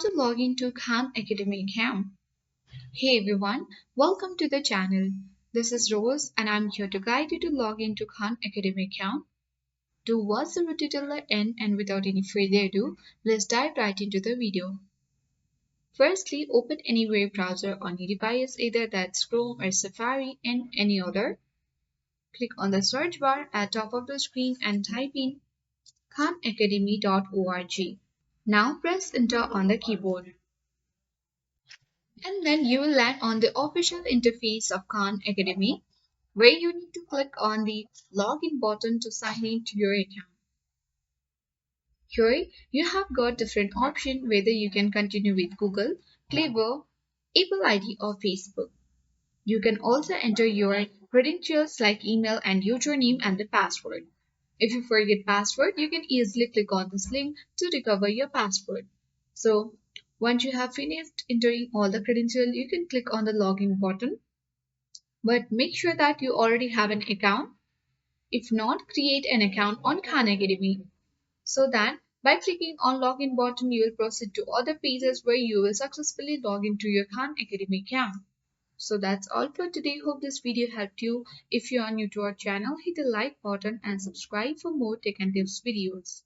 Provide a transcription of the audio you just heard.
to log into Khan Academy account. Hey everyone, welcome to the channel. This is Rose and I'm here to guide you to log into Khan Academy account. To watch the video till the end and without any further ado, let's dive right into the video. Firstly, open any web browser on your device, either that's Chrome or Safari and any other. Click on the search bar at top of the screen and type in khanacademy.org. Now press enter on the keyboard. And then you will land on the official interface of Khan Academy, where you need to click on the login button to sign in to your account. Here you have got different options whether you can continue with Google, Clever, Apple ID or Facebook. You can also enter your credentials like email and username and the password. If you forget password, you can easily click on this link to recover your password. So once you have finished entering all the credentials, you can click on the login button. But make sure that you already have an account. If not, create an account on Khan Academy so that by clicking on login button, you will proceed to other pages where you will successfully log into your Khan Academy account. So that's all for today. Hope this video helped you. If you are new to our channel, hit the like button and subscribe for more tech and tips videos.